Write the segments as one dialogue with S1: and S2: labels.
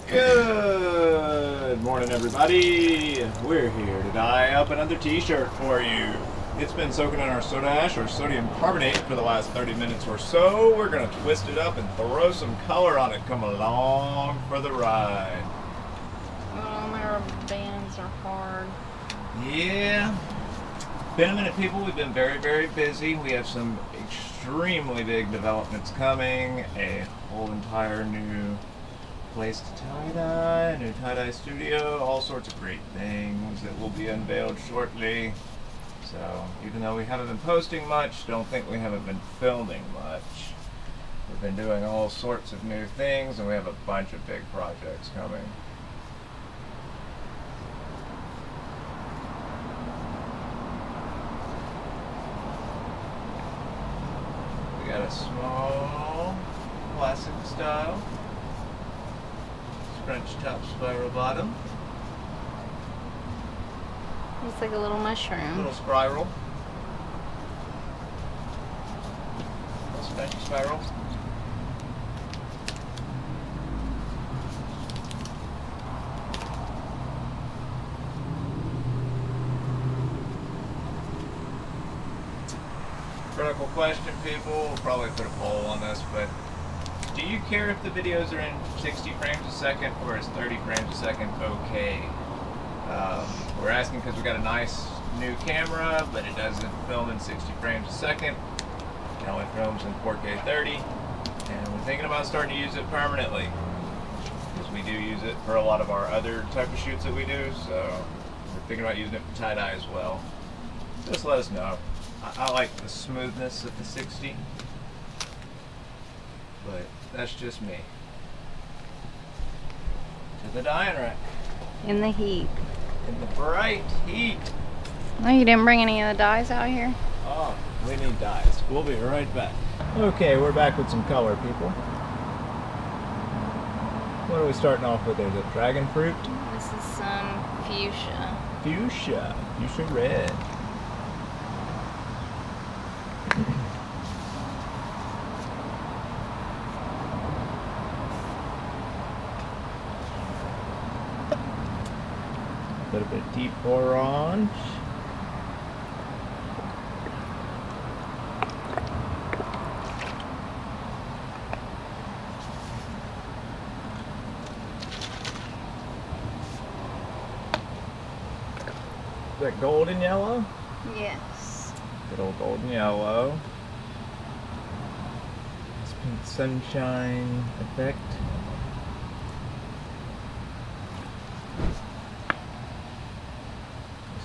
S1: Good morning, everybody. We're here to dye up another t-shirt for you. It's been soaking in our soda ash or sodium carbonate for the last 30 minutes or so. We're gonna twist it up and throw some color on it. Come along for the ride.
S2: Oh, my rubber bands are hard.
S1: Yeah. Been a minute, people. We've been very, very busy. We have some extremely big developments coming. A whole entire new place to tie-dye, a new tie-dye studio, all sorts of great things that will be unveiled shortly. So even though we haven't been posting much, don't think we haven't been filming much. We've been doing all sorts of new things, and we have a bunch of big projects coming. We got a small classic style Scrunch top, spiral bottom.
S2: Looks like a little mushroom.
S1: Little spiral. Little Scrunch spiral. Critical question, people. We'll probably put a poll on this, but do you care if the videos are in 60 frames a second or is 30 frames a second okay? We're asking because we got a nice new camera, but it doesn't film in 60 frames a second. It only films in 4K 30, and we're thinking about starting to use it permanently because we do use it for a lot of our other type of shoots that we do. So we're thinking about using it for tie-dye as well. Just let us know. I like the smoothness of the 60, but that's just me. To the dyeing rack.
S2: In the heat.
S1: In the bright heat.
S2: No, you didn't bring any of the dyes out here?
S1: Oh, we need dyes. We'll be right back. Okay, we're back with some color, people. What are we starting off with there? The dragon fruit?
S2: This is some fuchsia.
S1: Fuchsia. Fuchsia red. A little bit deep orange. Is that golden yellow?
S2: Yes.
S1: Good old golden yellow. This pink sunshine effect.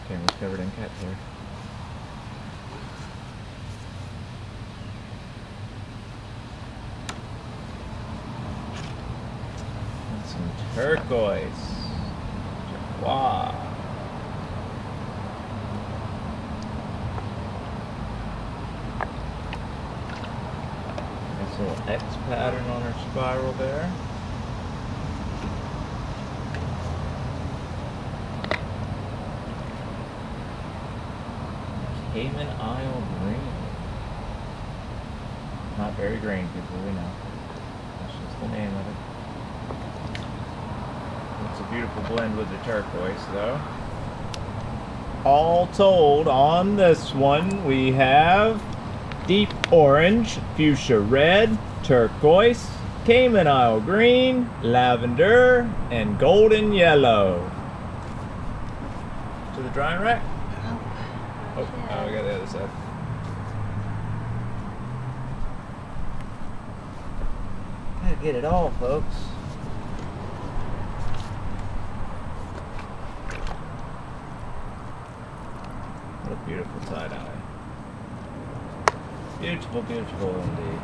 S1: Camera's covered in cat hair. And some turquoise. Wow. Nice little X pattern on our spiral there. Cayman Isle green. Not very green, people, we know. That's just the name of it. It's a beautiful blend with the turquoise, though. All told, on this one, we have deep orange, fuchsia red, turquoise, Cayman Isle green, lavender, and golden yellow. To the drying rack? Oh, we got the other side. Gotta get it all, folks. What a beautiful tie-dye. Beautiful, beautiful indeed.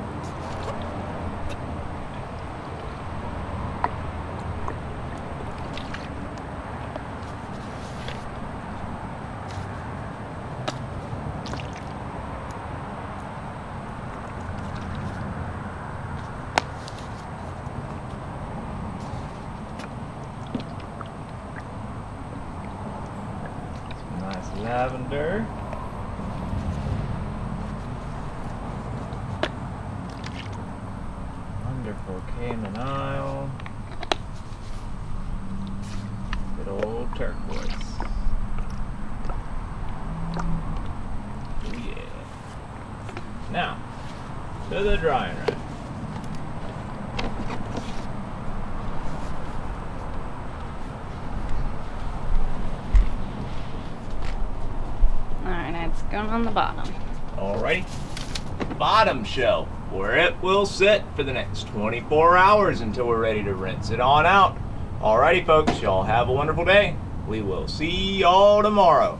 S1: Lavender. Wonderful Cayman Isle. Now, to the drying rack.
S2: Alright, it's going on the bottom.
S1: Alrighty. Bottom shelf, where it will sit for the next 24 hours until we're ready to rinse it on out. Alrighty folks, y'all have a wonderful day. We will see y'all tomorrow.